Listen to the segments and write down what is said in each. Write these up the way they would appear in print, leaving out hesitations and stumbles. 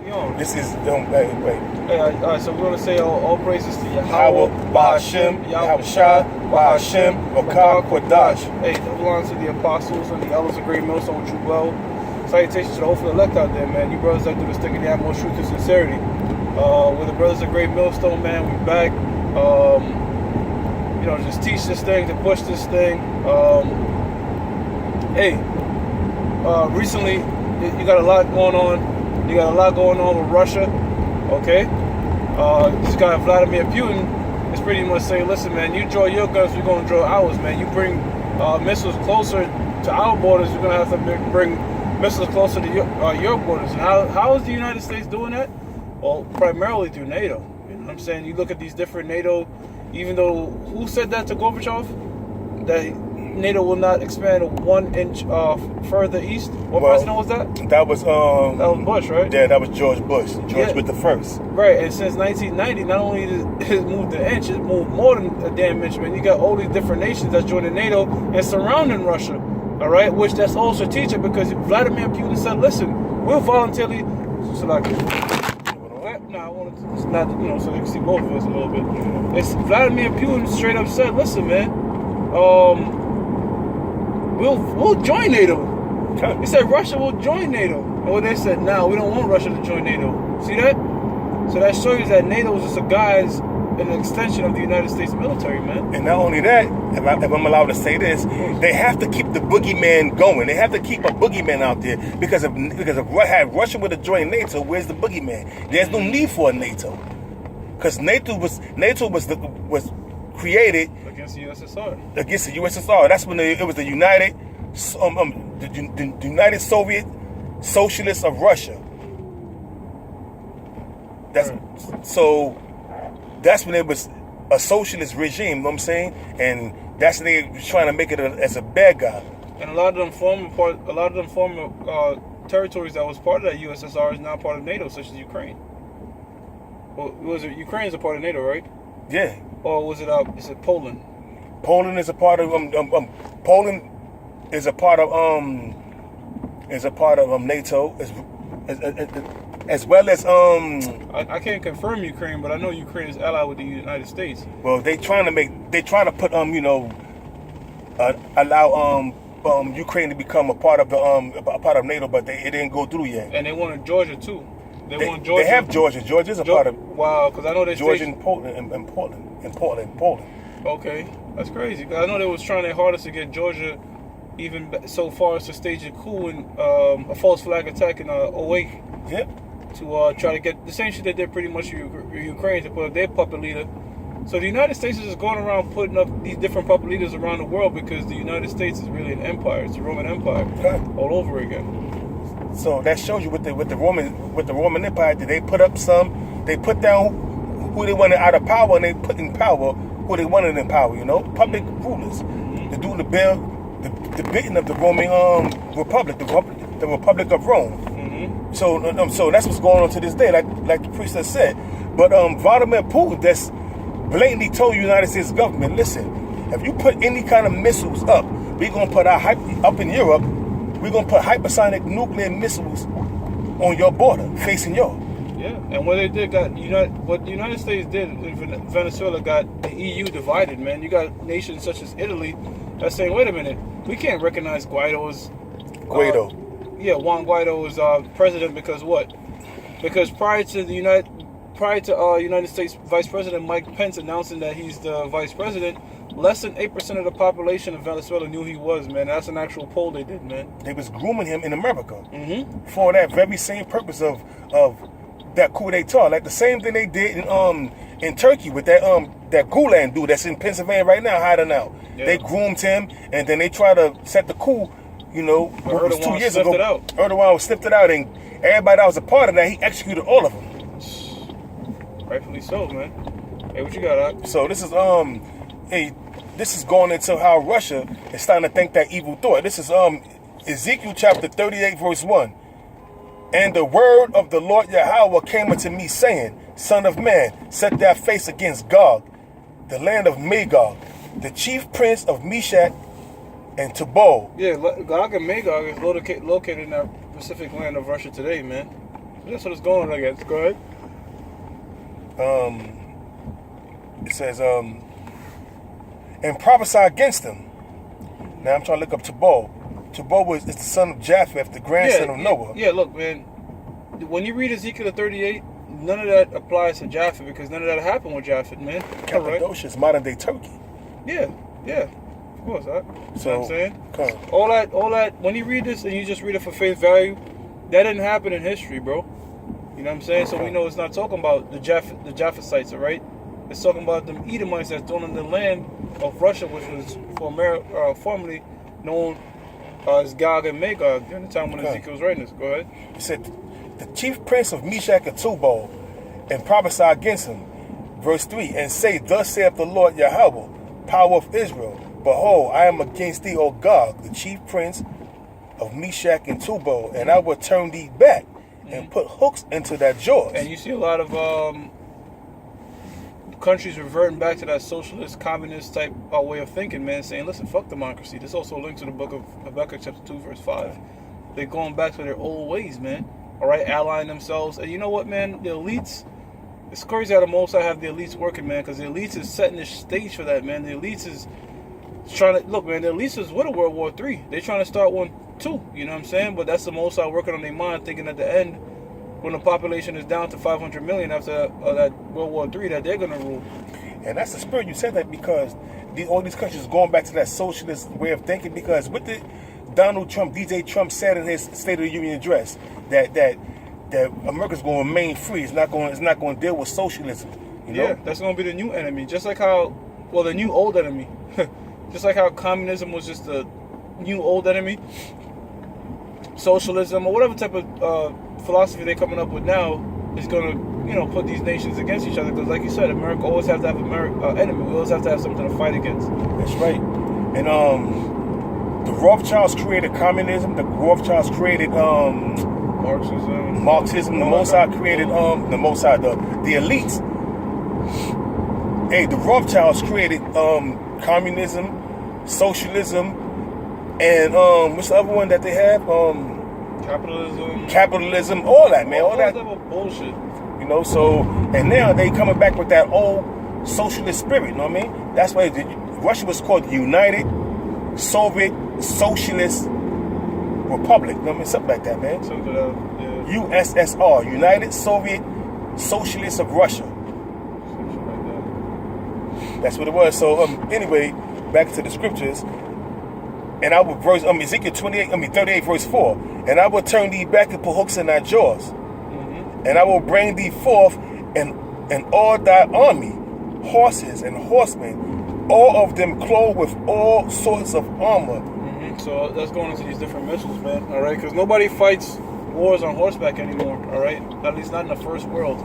We on. This is Hey, all right, so we're gonna say all praises to Yahweh, Bahashem, Yahweh Shah, Bahashem, Bakar Kodash. Hey, double honor to the apostles and the elders of Great Millstone, which you well. Salutations to the hopeful elect out there, man. You brothers that do this thing and you have more truth and sincerity. We're the brothers of Great Millstone, man. We back. Just teach this thing, to push this thing. Recently, you got a lot going on. You got a lot going on with Russia, okay? This guy Vladimir Putin is pretty much saying, listen, man, you draw your guns, we're going to draw ours, man. You bring missiles closer to our borders, we're going to have to bring missiles closer to your borders. And how is the United States doing that? Well, primarily through NATO. You know what I'm saying? You look at these different NATO, even though, who said that to Gorbachev? That NATO will not expand 1 inch further east. What president was that? That was Bush, right? Yeah, that was George Bush. George with the first. Right, and since 1990, not only has it moved an inch, it's moved more than a damn inch, man. You got all these different nations that's joining NATO and surrounding Russia. All right, which that's all strategic because Vladimir Putin said, "Listen, we'll voluntarily." So like, I wanted to, it's not, so they can see both of us a little bit. It's Vladimir Putin straight up said, "Listen, man, we'll join NATO." He said Russia will join NATO. And what they said, we don't want Russia to join NATO. See that? So that shows you that NATO is just a guise, an extension of the United States military, man. And not only that, if I'm allowed to say this, they have to keep the boogeyman going. They have to keep a boogeyman out there because if Russia would have joined NATO, where's the boogeyman? There's no need for a NATO, because NATO was created against the USSR. Against the USSR. That's when it was the United Soviet Socialists of Russia. That's when it was a socialist regime. You know what I'm saying? And that's when they were trying to make it as a bad guy. And a lot of them former territories that was part of that USSR is now part of NATO, such as Ukraine. Well, Ukraine is a part of NATO, right? Yeah. Or was it? Is it Poland? Poland is a part of Poland is a part of NATO as well as I can't confirm Ukraine, but I know Ukraine is allied with the United States. Well, they trying to put allow Ukraine to become a part of NATO, but it didn't go through yet. And they wanted Georgia too. They want Georgia. They have Georgia. Georgia's a part of. Wow, because I know they Georgia and Poland. Okay, that's crazy. I know they was trying their hardest to get Georgia, even so far as to stage a coup and a false flag attack in 08. Yep. To try to get the same shit they did pretty much Ukraine to put up their puppet leader. So the United States is just going around putting up these different puppet leaders around the world because the United States is really an empire. It's a Roman Empire all over again. So that shows you with the Roman Empire, they put down who they wanted out of power, and they put in power who they wanted in power. Public rulers. They're doing the building of the Roman Republic, the Republic of Rome. So that's what's going on to this day, like the priest has said. But Vladimir Putin, that's blatantly told the United States government, listen, if you put any kind of missiles up, we're gonna put up in Europe. We're gonna put hypersonic nuclear missiles on your border, facing Europe. Yeah, and what they did what the United States did in Venezuela got the EU divided, man. You got nations such as Italy that's saying, wait a minute, we can't recognize Juan Guaido is president because what? Because prior to United States Vice President Mike Pence announcing that he's the vice president, less than 8% of the population of Venezuela knew he was, man. That's an actual poll they did, man. They was grooming him in America for that very same purpose of that coup d'etat, like the same thing they did in Turkey with that Gulen dude that's in Pennsylvania right now hiding out. Yeah. They groomed him, and then they tried to set the coup. It was 2 years ago. Erdogan sniffed it out, and everybody that was a part of that, he executed all of them. Rightfully so, man. Hey, what you got, Doc? So this is going into how Russia is starting to think that evil thought. This is Ezekiel chapter 38, verse 1. And the word of the Lord Yahweh came unto me, saying, Son of man, set thy face against Gog, the land of Magog, the chief prince of Meshach and Tubal. Yeah, Gog and Magog is located in that Pacific land of Russia today, man. That's what it's going against. Go ahead. It says, and prophesy against them. Now I'm trying to look up Tubal. Tubal is the son of Japheth, the grandson of Noah. Yeah, look, man. When you read Ezekiel 38, none of that applies to Japheth because none of that happened with Japheth, man. Cappadocia is modern day Turkey. Yeah, of course. So, you know what I'm saying? All that. When you read this and you just read it for face value, that didn't happen in history, bro. You know what I'm saying? So we know it's not talking about the Japhethites, all right? It's talking about them Edomites that's dwelling in the land of Russia, which was formerly known as Gog and Magog during the time when Ezekiel was writing this. Go ahead. It said, the chief prince of Meshach and Tubal, and prophesy against him. Verse 3, and say, thus saith the Lord Yahweh, power of Israel, behold, I am against thee, O Gog, the chief prince of Meshach and Tubal, and I will turn thee back and put hooks into thy jaws. And you see a lot of countries reverting back to that socialist, communist type way of thinking, man, saying, listen, fuck democracy. This also linked to the book of Habakkuk chapter 2, verse 5. They're going back to their old ways, man. All right, allying themselves. And you know what, man? The elites, it's crazy how the most I have the elites working, man, because the elites is setting the stage for that, man. The elites is trying to, look, man, the elites is with a World War III. They're trying to start one, too. You know what I'm saying? But that's the most I working on their mind, thinking at the end, when the population is down to 500 million after that World War III, that they're going to rule. And that's the spirit. You said that because all these countries are going back to that socialist way of thinking, because with the Donald Trump, DJ Trump said in his State of the Union address that America's going to remain free. It's not going to deal with socialism. You know? Yeah, that's going to be the new enemy. Just like how, well, the new old enemy. Just like how communism was just the new old enemy. Socialism or whatever type of philosophy they're coming up with now is going to, you know, put these nations against each other. Because like you said, America always has to have an enemy. We always have to have something to fight against. That's right. And the Rothschilds created communism. The Rothschilds created Marxism. The Mossad created the elites. Hey, the Rothschilds created communism, socialism, and what's the other one that they have? Capitalism, all that, man, all that bullshit. You know, so, and now they coming back with that old socialist spirit. You know what I mean? That's why Russia was called the United Soviet Socialist Republic. You know what I mean? Something like that, man. Something yeah. USSR, United Soviet Socialists of Russia. Something like that. That's what it was. So anyway, back to the scriptures. And I will Ezekiel 38 verse 4. And I will turn thee back and put hooks in thy jaws. Mm-hmm. And I will bring thee forth and all thy army, horses and horsemen, all of them clothed with all sorts of armor. Mm-hmm. So that's going into these different missiles, man. All right, because nobody fights wars on horseback anymore. All right, at least not in the first world.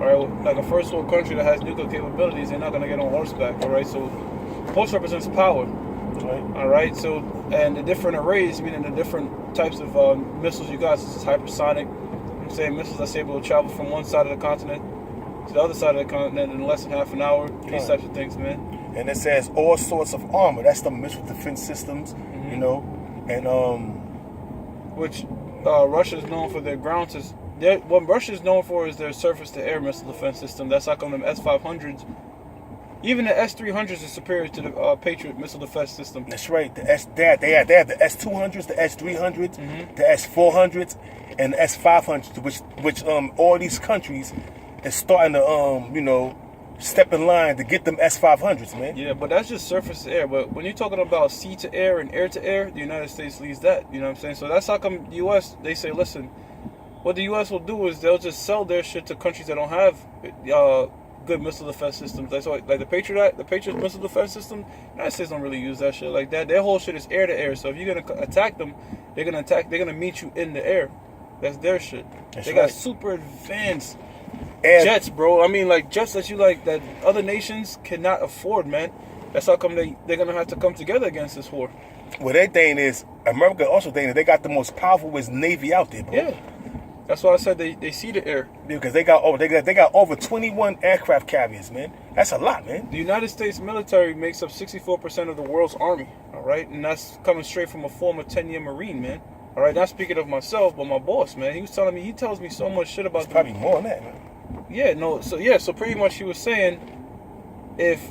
All right, like a first world country that has nuclear capabilities, they're not going to get on horseback. All right, so horse represents power. Right. All right, so, and the different arrays, meaning the different types of missiles you got, such as hypersonic, I'm saying missiles that's able to travel from one side of the continent to the other side of the continent in less than half an hour, these types of things, man. And it says all sorts of armor. That's the missile defense systems, you know, and which Russia is known for their ground systems. What Russia is known for is their surface-to-air missile defense system. That's how come them S-500s. Even the S-300s is superior to the Patriot missile defense system. That's right. They have the S-200s, the S-300s, the S-400s, and the S-500s, which all these countries is starting to you know, step in line to get them S-500s, man. Yeah, but that's just surface to air. But when you're talking about sea to air and air to air, the United States leads that. You know what I'm saying? So that's how come the U.S. they say, listen, what the U.S. will do is they'll just sell their shit to countries that don't have good missile defense systems. That's why, like the Patriot missile defense system, the United States don't really use that shit like that. Their whole shit is air to air. So if you're gonna attack them, they're gonna meet you in the air. That's their shit. They got super advanced jets, bro. I mean, like jets that other nations cannot afford, man. That's how come they're gonna have to come together against this war. Well, their thing is America also thinks they got the most powerful navy out there, bro. Yeah. That's why I said they see the air. Because they got over 21 aircraft carriers, man. That's a lot, man. The United States military makes up 64% of the world's army, all right? And that's coming straight from a former 10-year Marine, man. All right, not speaking of myself, but my boss, man. He tells me so much shit about. It's probably more than that, man. Yeah, no. So pretty much he was saying, if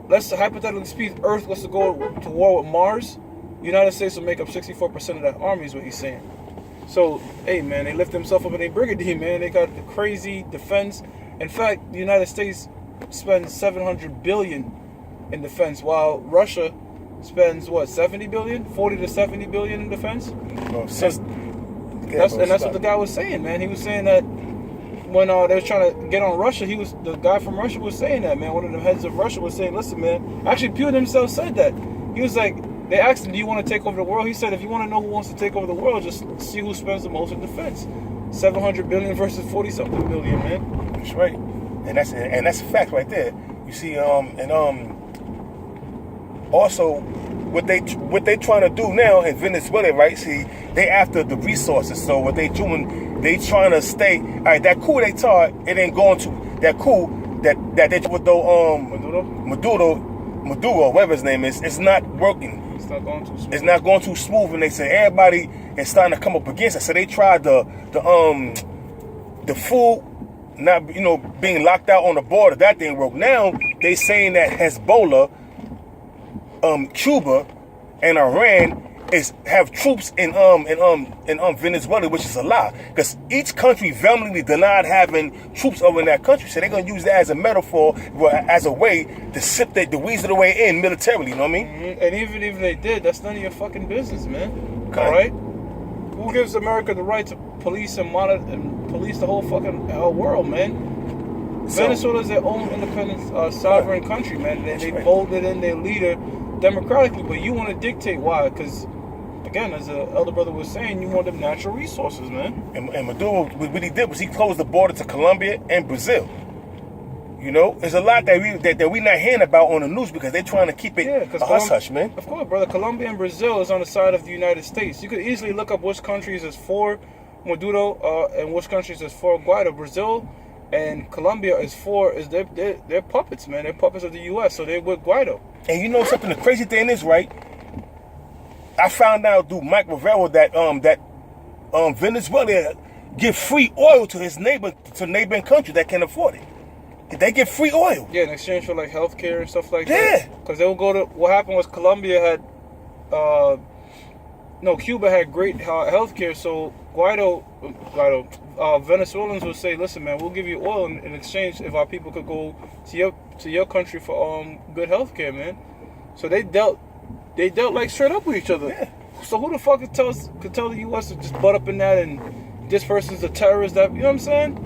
let's hypothetically speak, Earth was to go to war with Mars, United States will make up 64% of that army. Is what he's saying. So, hey, man, they lift themselves up in a brigade, man. They got the crazy defense. In fact, the United States spends $700 billion in defense, while Russia spends what, 70 billion, 40 to 70 billion in defense. Well, that's what the guy was saying, man. He was saying that when they were trying to get on Russia, the guy from Russia was saying that, man. One of the heads of Russia was saying, listen, man. Actually, Putin himself said that. He was like, they asked him, do you want to take over the world? He said, if you want to know who wants to take over the world, just see who spends the most in defense. 700 billion versus 40 something billion, man. That's right, and that's a fact right there. You see, also what they trying to do now in Venezuela, right? See, they after the resources. So what they doing? They trying to stay. All right, that coup they taught, it ain't going to that coup that they with the Maduro, whatever his name is. It's not working. It's not going too smooth. It's not going too smooth, and they say everybody is starting to come up against it. So they tried the food not being locked out on the border. That didn't work. Now they saying that Hezbollah, Cuba, and Iran have troops in Venezuela, which is a lie, because each country vehemently denied having troops over in that country. So they're gonna use that as a metaphor, as a way to weasel the way in militarily. You know what I mean? Mm-hmm. And even if they did, that's none of your fucking business, man. Okay. All right. Who gives America the right to police and monitor and police the whole fucking world, man? Venezuela is their own independent, sovereign country, man. They voted in their leader democratically, but you want to dictate why? Because, again, as the elder brother was saying, you want them natural resources, man. And Maduro, what he did was he closed the border to Colombia and Brazil. You know, there's a lot that we not hearing about on the news because they're trying to keep it a hush-hush, man. Of course, brother. Colombia and Brazil is on the side of the United States. You could easily look up which countries is for Maduro and which countries is for Guaido. Brazil and Colombia they're puppets, man. They're puppets of the U.S., so they're with Guaido. And you know something? The crazy thing is, right? I found out through Mike Rivera that Venezuela give free oil to neighboring countries that can afford it. They get free oil. Yeah, in exchange for like healthcare and stuff like that. Yeah. Because they will go to. What happened was Cuba had great healthcare, so Venezuelans would say, listen, man, we'll give you oil in exchange if our people could go to your country for good healthcare, man. So they dealt like straight up with each other. Yeah. So who the fuck could tell the U.S. to just butt up in that and this person's a terrorist? That, you know what I'm saying?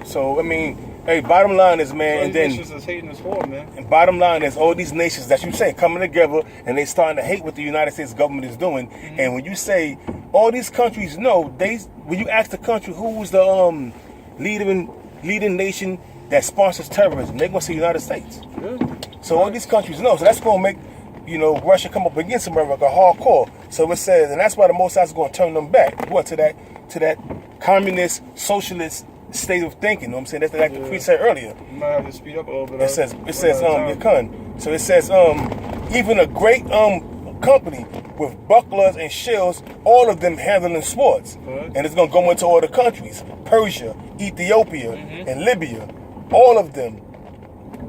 So I mean, hey, bottom line is, man, and then nations is hating this war, man. And bottom line is all these nations that you say coming together and they starting to hate what the United States government is doing. Mm-hmm. And when you say all these countries know, when you ask the country who's the leading nation that sponsors terrorism, they're gonna say United States. Yeah. So all these countries know. So that's gonna make Russia come up against America hardcore. So it says, and that's why the Most High is gonna turn them back to that communist socialist state of thinking. You know what I'm saying? That's like the priest said earlier. You might have to speed up a little bit. It says Yakan. So it says even a great company with bucklers and shields, all of them handling swords. And it's gonna go into all the countries. Persia, Ethiopia, and Libya. All of them.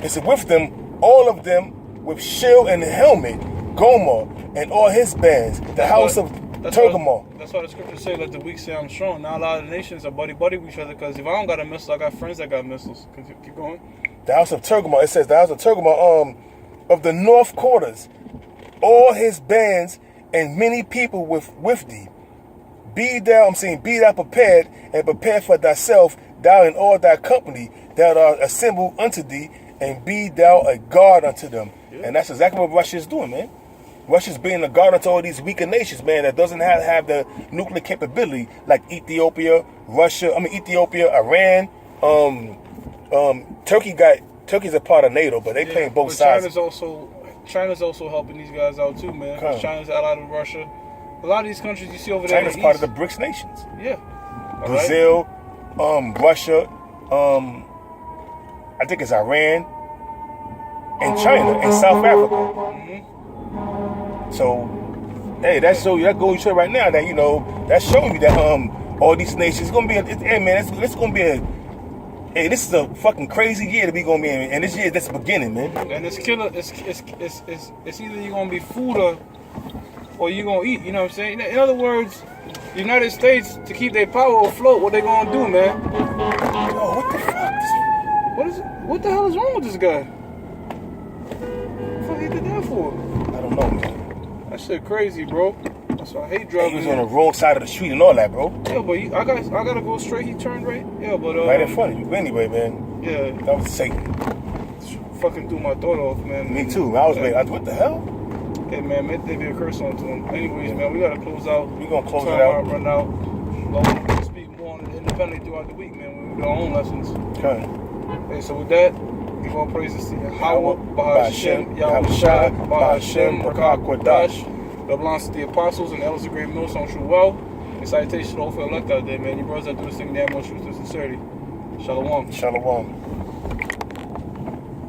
It's with them, all of them with shield and helmet, Gomer and all his bands, the house of Turgamon. That's why the scriptures say, let the weak say I'm strong. Now a lot of the nations are buddy-buddy with each other, because if I don't got a missile, I got friends that got missiles. Keep going. The house of Turgamon, it says the house of Turgamon of the north quarters, all his bands and many people with thee. Be thou prepared, and prepare for thyself, thou and all thy company that are assembled unto thee, and be thou a guard unto them. Yeah. And that's exactly what Russia is doing, man. Russia's being a guard unto all these weaker nations, man, that doesn't have the nuclear capability like Ethiopia, Iran, Turkey's a part of NATO, but they playing both sides. China's also helping these guys out too, man. Because China's allied with Russia. A lot of these countries you see over there. China's part of the BRICS nations. Yeah. Brazil, Russia, I think it's Iran, and China, and South Africa. So Hey, that show you, that goes to right now that, you know, that's showing you that all these nations gonna be hey man, it's gonna be a hey, this is a fucking crazy year to be gonna be in, and this year that's the beginning, man. And it's killer. It's either you're gonna be food or you're gonna eat. You know what I'm saying? In other words, the United States, to keep their power afloat, what they gonna do, man? Yo, what the fuck? What the hell is wrong with this guy? What the fuck he did that for? I don't know, man. That shit crazy, bro. That's why I hate He driving. was on the wrong side of the street and all that, bro. Yeah, but I gotta go straight. He turned right. Yeah, but Right in front of you. But anyway, man. Yeah, That was Satan. fucking threw my thought off, man. Me too. I was like, what the hell? Hey, man, maybe a curse onto him. Anyways, man, we gotta close out. We gonna close it Time out. Run out. But we're gonna speak more independently throughout the week, man. We do our own lessons. Okay. Hey, so with that, give all praises to Yahweh, Bahashem, Yahweh Shai, Bahashem, Rakah Kwadash. The belongs to the apostles and elders of great millstone true well. And salutation to all for elect out there, man. You brothers that do this thing damn much truth and sincerity. Shalom. Shalom.